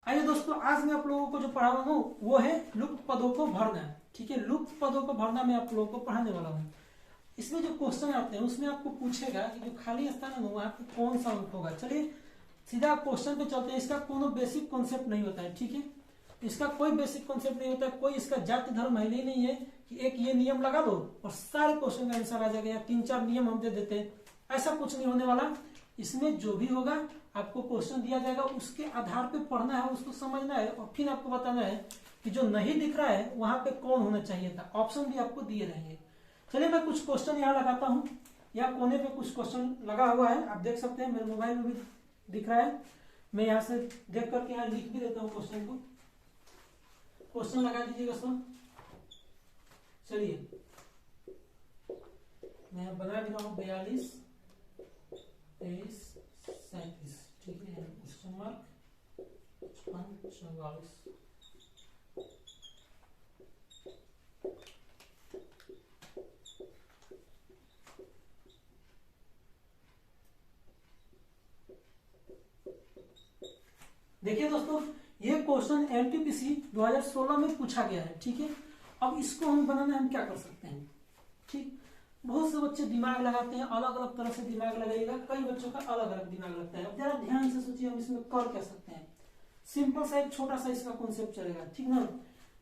आइए दोस्तों, आज मैं आप लोगों को जो पढ़ा रहा हूँ वो है लुप्त पदों को भरना। ठीक है, लुप्त पदों को भरना मैं आप लोगों को पढ़ाने वाला हूँ। इसमें जो क्वेश्चन आते हैं उसमें आपको पूछेगा कि जो खाली स्थान है वहां पे कौन सा अंक होगा। चलिए सीधा क्वेश्चन पे चलते हैं। इसका कोनो बेसिक कॉन्सेप्ट नहीं होता है। ठीक है, इसका कोई बेसिक कॉन्सेप्ट नहीं होता है, कोई इसका जाति धर्म है नहीं है कि एक ये नियम लगा दो और सारे क्वेश्चन का आंसर आ जाएगा, या 3-4 नियम हम दे देते हैं। ऐसा कुछ नहीं होने वाला। इसमें जो भी होगा आपको क्वेश्चन दिया जाएगा, उसके आधार पे पढ़ना है, उसको समझना है और फिर आपको बताना है कि जो नहीं दिख रहा है वहां पे कौन होना चाहिए था। ऑप्शन भी आपको दिए रहेंगे। चलिए मैं कुछ क्वेश्चन यहाँ लगाता हूँ, यहाँ कोने पे कुछ क्वेश्चन लगा हुआ है, आप देख सकते हैं, मेरे मोबाइल में भी दिख रहा है। मैं यहाँ से देख करके यहाँ लिख भी देता हूँ क्वेश्चन को। क्वेश्चन लगा दीजिएगा सब। चलिए मैं बना भी रहा हूँ 42, 23, 37। ठीक है, क्वेश्चन मार्क 55, 44। देखिए दोस्तों, ये क्वेश्चन एनटीपीसी 2016 में पूछा गया है। ठीक है, अब इसको हम बनाना हम क्या कर सकते हैं। ठीक, बहुत से बच्चे दिमाग लगाते हैं, अलग अलग तरह से दिमाग लगाइएगा। कई बच्चों का अलग अलग दिमाग लगता है। अब जरा ध्यान से सोचिए हम इसमें कर क्या सकते हैं। सिंपल सा एक छोटा सा इसका कॉन्सेप्ट चलेगा। ठीक ना,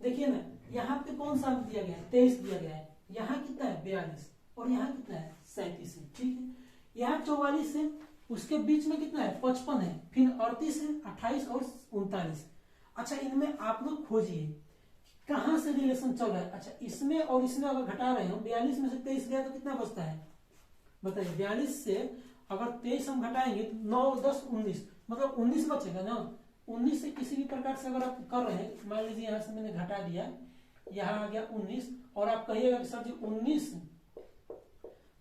देखिए ना, यहाँ पे कौन सा दिया गया है, 23 दिया गया है। यहाँ कितना है 42 और यहाँ कितना है 37 है। ठीक है, यहाँ 44 है, उसके बीच में कितना है 55 है, फिर 38 है, 28 और 39। अच्छा, इनमें आप लोग खोजिए कहां से रिलेशन चल रहा है। अच्छा, इसमें और इसमें अगर घटा रहे हो, 42 में से 23 गया तो कितना बचता है बताइए। 42 से अगर 23 हम घटाएंगे तो 9 और 10 19, मतलब 19 बचेगा ना। 19 से किसी भी प्रकार से अगर आप कर रहे हैं, मान लीजिए यहाँ से मैंने घटा दिया, यहाँ आ गया 19, और आप कहिएगा कि सर जी 19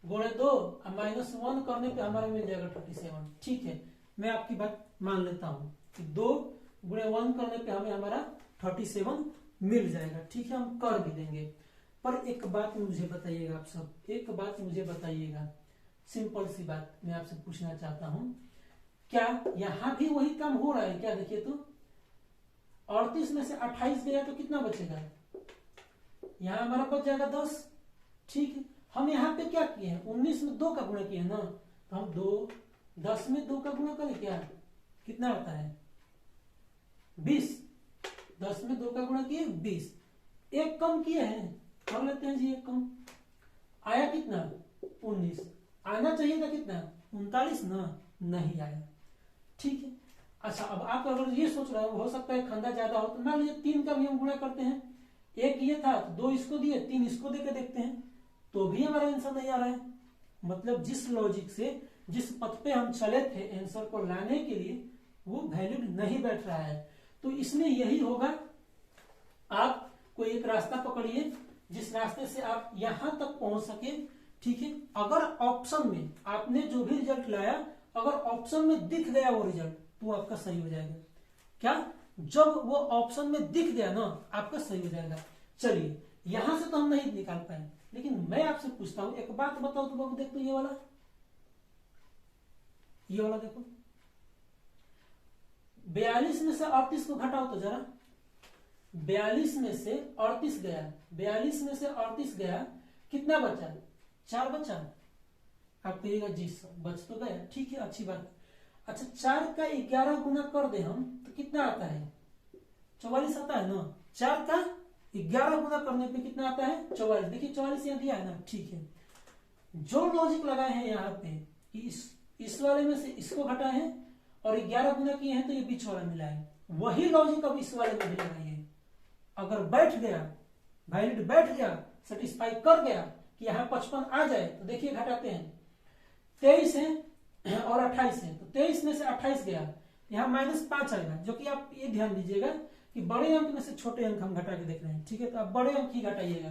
गुणे 2 -1 करने पे हमारा मिल जाएगा 37। ठीक है, मैं आपकी बात मान लेता हूं कि 2 गुणे 1 करने पे हमें हमारा 37 मिल जाएगा। ठीक है, हम कर भी देंगे। पर एक बात मुझे बताइएगा, आप सब एक बात मुझे बताइएगा, सिंपल सी बात मैं आपसे पूछना चाहता हूं, क्या यहां भी वही काम हो रहा है क्या। देखिए तो 38 में से 28 गया तो कितना बचेगा, यहां हमारा बच जाएगा 10। ठीक है, हम यहाँ पे क्या किए हैं, 19 में 2 का गुणा किए ना, तो हम 10 में 2 का गुणा करें क्या, कितना आता है 20। 10 में 2 का गुणा किए 20, एक कम किए हैं, कर लेते हैं जी एक कम। आया कितना 19, आना चाहिए था कितना 39 ना, नहीं आया। ठीक है, अच्छा अब आप अगर ये सोच रहे हो सकता है खंदा ज्यादा हो, तो मान लीजिए 3 का भी हम गुणा करते हैं। एक ये था, 2 इसको दिए, 3 इसको देकर देखते हैं, तो भी हमारा आंसर नहीं आ रहा है। मतलब जिस लॉजिक से, जिस पथ पे हम चले थे आंसर को लाने के लिए, वो वैलिड नहीं बैठ रहा है। तो इसमें यही होगा, आप कोई एक रास्ता पकड़िए जिस रास्ते से आप यहां तक पहुंच सके। ठीक है, अगर ऑप्शन में आपने जो भी रिजल्ट लाया, अगर ऑप्शन में दिख गया वो रिजल्ट, तो आपका सही हो जाएगा। क्या, जब वो ऑप्शन में दिख गया ना, आपका सही हो जाएगा। चलिए यहां से तो हम नहीं निकाल पाए, लेकिन मैं आपसे पूछता हूं, एक बात बताओ तो बाबू, देखो ये वाला देखो, 42 में से 38 को घटाओ तो जरा। 42 में से 38 गया, 42 में से 38 गया, कितना बचा 4 बचा। आप कहिएगा जी बच तो गया, ठीक है, अच्छी बात। अच्छा, 4 का 11 गुना कर दे हम तो कितना आता है 44 आता है ना। 4 का 11 गुना करने पे कितना आता है 44। देखिए 44 यहाँ दिया है ना। ठीक है, जो लॉजिक लगाए हैं यहाँ पे कि इस वाले में से इसको घटा है और 11 गुना किए हैं तो ये बीच वाला मिला है, वही लॉजिक अब इस वाले में भी लगाइए। अगर बैठ गया, वैलिड बैठ गया, सेटिस्फाई कर गया कि यहाँ 55 आ जाए, तो देखिए घटाते हैं, 23 है और 28 है, तो 23 में से 28 गया, यहाँ -5 आएगा, जो कि आप ये ध्यान दीजिएगा कि बड़े अंक में से छोटे अंक हम घटा के देख रहे हैं। ठीक है, तो आप बड़े अंक ही घटाइएगा।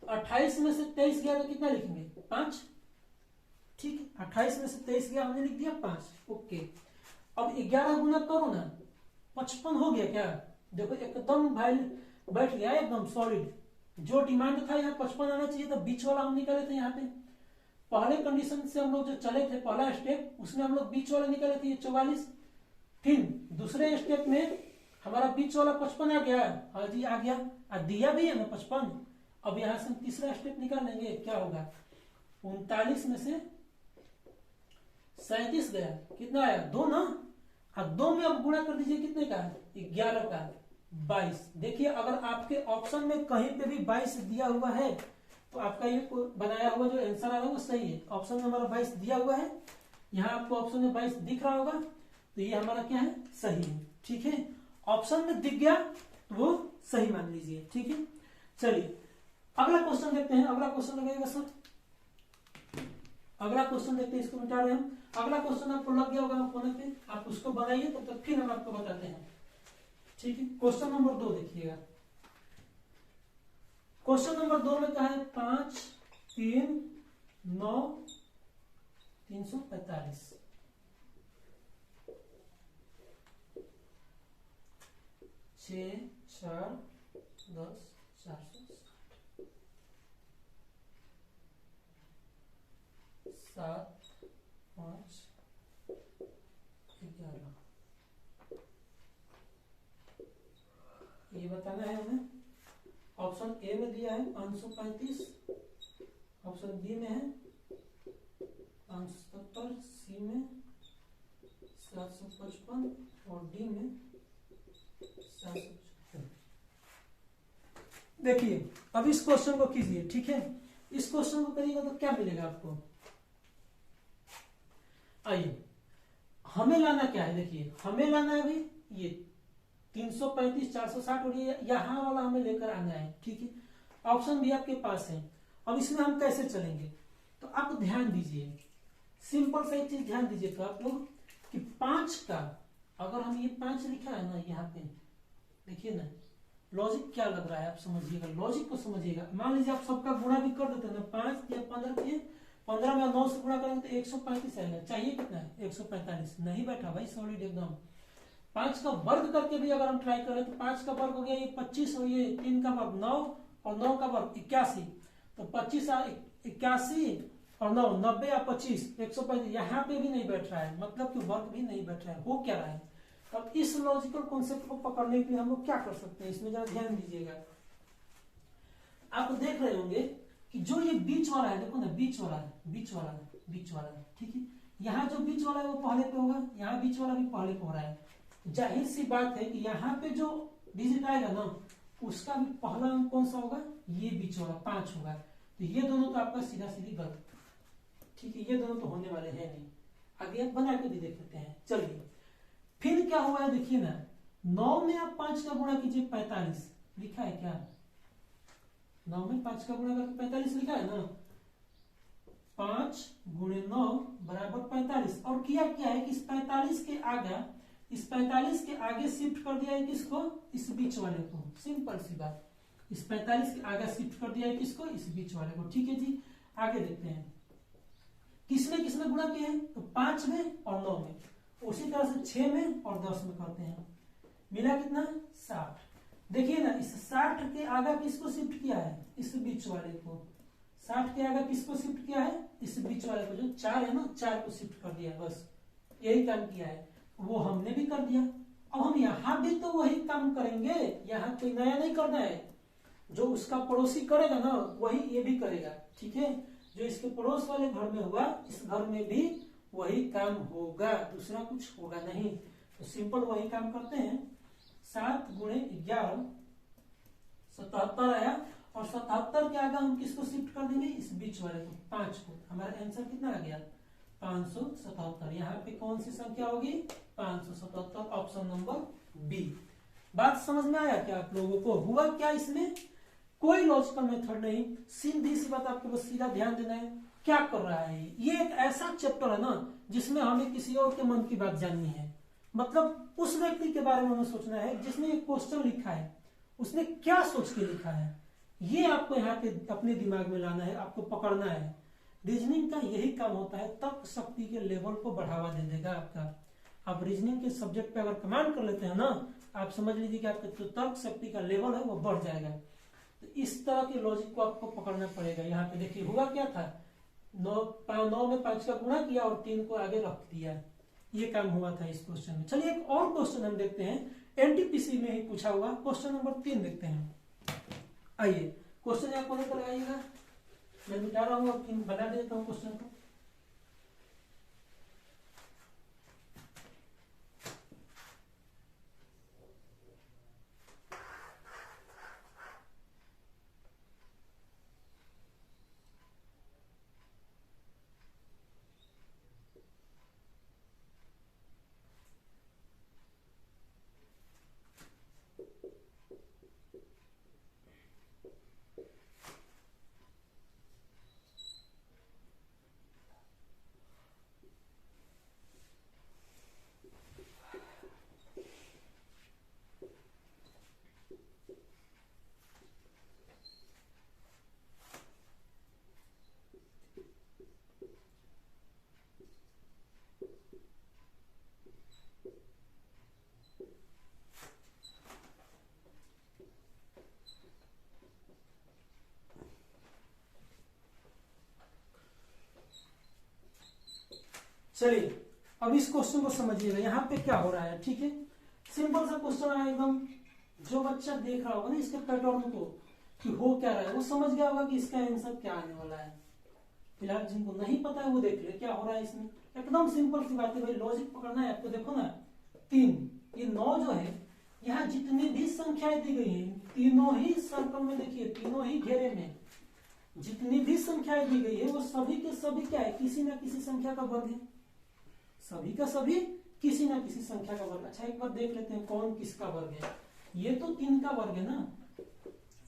तो 28 में से 23 गया तो कितना लिखेंगे 5। ठीक है, 28 में से 23 गया, हमने लिख दिया 5। ओके, अब 11 गुना करो ना, 55 हो गया क्या। देखो एकदम बैठ गया, एकदम सॉलिड। जो डिमांड था यहाँ 55 आना चाहिए था, बीच वाला हम निकाले थे। यहाँ पे पहले कंडीशन से हम लोग जो चले थे, पहला स्टेप, उसमें हम लोग बीच वाला निकाले थे 44। फिर दूसरे स्टेप में हमारा बीच वाला 55 आ गया। हाँ जी आ गया, और दिया भी है ना 55। अब यहां से हम तीसरा स्टेप निकालेंगे, क्या होगा 39 में से 37 गया, कितना आया 2 ना। और 2 में अब गुणा कर दीजिए कितने का 11 का 22। देखिए अगर आपके ऑप्शन में कहीं पे भी 22 दिया हुआ है तो आपका ये बनाया हुआ जो आंसर आ रहा है वो सही है। ऑप्शन में हमारा 22 दिया हुआ है, यहाँ आपको ऑप्शन में 22 दिख रहा होगा तो ये हमारा क्या है सही है। ठीक है, ऑप्शन में दिख गया तो वो सही मान लीजिए। ठीक है, चलिए अगला क्वेश्चन देखते हैं। अगला क्वेश्चन लगेगा सर, अगला क्वेश्चन देखते हैं, इसको मिटा रहे हैं हम। अगला क्वेश्चन आपको लग गया होगा कोने पे, आप उसको बनाइए तब तक फिर हम आपको बताते हैं। ठीक है, क्वेश्चन नंबर 2 देखिएगा। क्वेश्चन नंबर 2 में क्या है 5 3 9 345 6 4 10 460 7 5 11 ये बताना है हमें। ऑप्शन ए में दिया है 535, ऑप्शन बी में है 570, सी में 755 और डी में 755। देखिए अब इस क्वेश्चन को कीजिए। ठीक है, इस क्वेश्चन को करिएगा तो क्या मिलेगा आपको। आइए हमें लाना क्या है, देखिए हमें लाना है अभी ये 335 460 और ये यहां वाला हमें लेकर आना है। ठीक है, ऑप्शन भी आपके पास है। अब इसमें हम कैसे चलेंगे तो आप ध्यान दीजिए, सिंपल सा एक चीज ध्यान दीजिएगा आप लोग कि 5 का अगर हम ये 5 लिखा है ना यहाँ पे, देखिए ना लॉजिक क्या लग रहा है, आप समझिएगा, लॉजिक को समझिएगा। मान लीजिए आप सबका गुणा भी कर देते हैं ना, 5 या 15 किए, 15 में 9 से गुणा करेंगे तो 135 आएगा। चाहिए कितना है 145, नहीं बैठा भाई सॉलिड एकदम। 5 का वर्ग करके भी अगर हम ट्राई करें तो 5 का वर्ग हो गया ये 25 और ये 3 का वर्ग 9 और 9 का वर्ग 81, तो 25 81 और 9 90 या 25 135, यहाँ पे भी नहीं बैठ रहा है, मतलब कि वर्ग भी नहीं बैठ रहा है। हो क्या रहा है, अब इस लॉजिकल कॉन्सेप्ट को पकड़ने के लिए हम लोग क्या कर सकते हैं, इसमें जरा ध्यान दीजिएगा। आप देख रहे होंगे कि जो ये बीच वाला है, देखो ना बीच वाला है, बीच वाला है, बीच वाला है। ठीक है, यहाँ जो बीच वाला है वो पहले पे होगा, यहाँ बीच वाला भी पहले पे हो रहा है। जाहिर सी बात है कि यहाँ पे जो डिजिट आएगा ना उसका भी पहला अंक कौन सा होगा, ये बीच वाला 5 होगा। तो ये दोनों तो आपका सीधा सीधी गलत। ठीक है, ये दोनों तो होने वाले हैं नहीं, आगे आप बना के भी देख लेते हैं। चलिए फिर क्या हुआ है देखिए ना, 9 में आप 5 का गुणा कीजिए 45 लिखा है क्या, 9 में 5 का गुणा करके 45 लिखा है ना, 5 गुणे 9 बराबर 45। और किया क्या है कि इस 45 के आगे, इस 45 के आगे शिफ्ट कर दिया है किसको, इस बीच वाले को। सिंपल सी बात, इस 45 के आगे शिफ्ट कर दिया है किसको, इस बीच वाले को। ठीक है जी, आगे देखते हैं किसमें किसमें गुणा किए हैं, तो 5 में और 9 में, उसी तरह से 6 में और 10 में करते हैं, मिला कितना 60। देखिए ना इस 60 के आगे किसको शिफ्ट किया है, इस बीच वाले को। 60 के आगे किसको शिफ्ट किया है, इस बीच वाले को, जो 4 है ना 4 को शिफ्ट कर दिया है, बस यही काम किया है, वो हमने भी कर दिया। अब हम यहाँ भी तो वही काम करेंगे, यहाँ कोई नया नहीं करना है, जो उसका पड़ोसी करेगा ना वही ये भी करेगा। ठीक है, जो इसके पड़ोस वाले घर में हुआ इस घर में भी वही काम होगा, दूसरा कुछ होगा नहीं। तो सिंपल वही काम करते हैं। 7 गुणे 11 77 आया, और 77 के आगे हम किसको शिफ्ट कर देंगे, इस बीच वाले को 5 को। हमारा आंसर कितना आ गया 577। यहाँ पे कौन सी संख्या होगी 577, ऑप्शन नंबर बी। बात समझ में आया क्या आप लोगों को, हुआ क्या इसमें, कोई लॉजिकल मेथड नहीं, सीधी सी बात, आपको बस सीधा ध्यान देना है क्या कर रहा है। ये एक ऐसा चैप्टर है ना जिसमें हमें किसी और के मन की बात जाननी है, मतलब उस व्यक्ति के बारे में हमें सोचना है जिसने एक क्वेश्चन लिखा है, उसने क्या सोच के लिखा है, ये आपको यहाँ पे अपने दिमाग में लाना है, आपको पकड़ना है। रीजनिंग का यही काम होता है, तर्क शक्ति के लेवल को बढ़ावा दे देगा आपका। आप रीजनिंग के सब्जेक्ट पे अगर कमांड कर लेते हैं ना, आप समझ लीजिए कि आपका जो तर्क शक्ति का लेवल है वो बढ़ जाएगा। तो इस तरह के लॉजिक को आपको पकड़ना पड़ेगा। यहाँ पे देखिए हुआ क्या था, 9 में 5 का गुणा किया और 3 को आगे रख दिया, ये काम हुआ था इस क्वेश्चन में। चलिए एक और क्वेश्चन हम देखते हैं, एनटीपीसी में ही पूछा हुआ क्वेश्चन नंबर 3 देखते हैं। आइए क्वेश्चन यहाँ कोने पर लगाइएगा, मैं मिटा रहा हूँ, अब बता देता हूँ क्वेश्चन को। चलिए अब इस क्वेश्चन को समझिएगा, यहाँ पे क्या हो रहा है। ठीक है, सिंपल सा क्वेश्चन है एकदम, जो बच्चा देख रहा होगा ना इसके पैटर्न को कि हो क्या रहा है, वो समझ गया होगा कि इसका आंसर क्या आने वाला है। फिलहाल जिनको नहीं पता है वो देख ले क्या हो रहा है इसमें। एकदम सिंपल सी बात है भाई, लॉजिक पकड़ना है आपको। देखो ना 3, ये 9 जो है, यहाँ जितनी भी संख्याएं दी गई है तीनों ही सर्कल में, देखिए तीनों ही घेरे में जितनी भी संख्याएं दी गई है वो सभी के सभी क्या है, किसी ना किसी संख्या का वर्ग है। सभी का सभी किसी ना किसी संख्या का वर्ग। अच्छा एक बार देख लेते हैं कौन किसका वर्ग है। ये तो 3 का वर्ग है ना,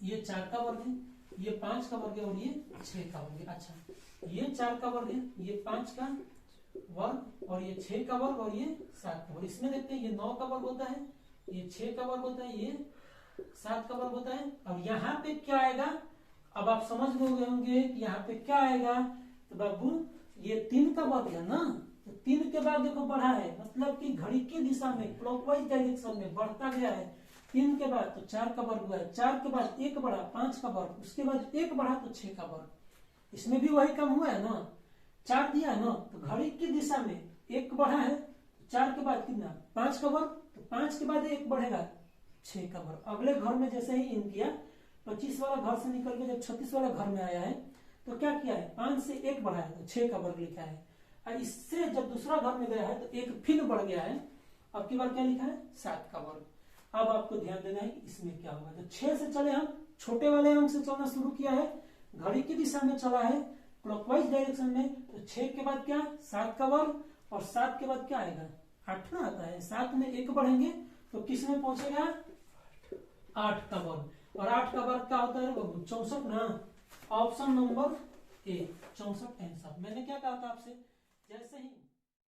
ये 4 का वर्ग है, ये 5 का वर्ग है और ये 6 का वर्ग है। अच्छा ये 4 का वर्ग है, ये 5 का वर्ग और ये 6 का वर्ग और ये 7 का वर्ग। इसमें देखते हैं ये 9 का वर्ग होता है, ये 6 का वर्ग होता है, ये 7 का वर्ग होता है। और यहाँ पे क्या आएगा, अब आप समझ गए होंगे कि यहाँ पे क्या आएगा। तो बाबू ये 3 का वर्ग है ना, तो 3 के बाद देखो बढ़ा है, मतलब कि घड़ी की दिशा में क्लॉकवाइज डायरेक्शन में बढ़ता गया है। 3 के बाद तो 4 का वर्ग हुआ है, 4 के बाद 1 बढ़ा 5 का वर्ग, उसके बाद 1 बढ़ा तो 6 का वर्ग। इसमें भी वही काम हुआ है ना, 4 दिया है ना, तो घड़ी की दिशा में 1 बढ़ा है, 4 के बाद कितना 5 का वर्ग, तो 5 के बाद 1 बढ़ेगा 6 का वर्ग। अगले घर में जैसे ही इन किया, 25 वाला घर से निकल के जब 36 वाला घर में आया है तो क्या किया है, 5 से 1 बढ़ाया तो 6 का वर्ग लिखा है। और इससे जब दूसरा घर में गया है तो 1 फिर बढ़ गया है, अब की बार क्या लिखा है 7 का वर्ग। अब आपको ध्यान देना है कि इसमें क्या होगा। तो 6 से चले हम, छोटे वाले अंक से चलना शुरू किया है, घड़ी की दिशा में चला है क्लॉकवाइज डायरेक्शन में, तो 6 के बाद क्या 7 का वर्ग और 7 के बाद क्या आएगा 8 ना आता है। 7 में 1 बढ़ेंगे तो किस में पहुंचेगा 8 का वर्ग। और 8 का वर्ग क्या होता है बाबू 64 ना, ऑप्शन नंबर ए 64 आंसर। मैंने क्या कहा था आपसे, जैसे ही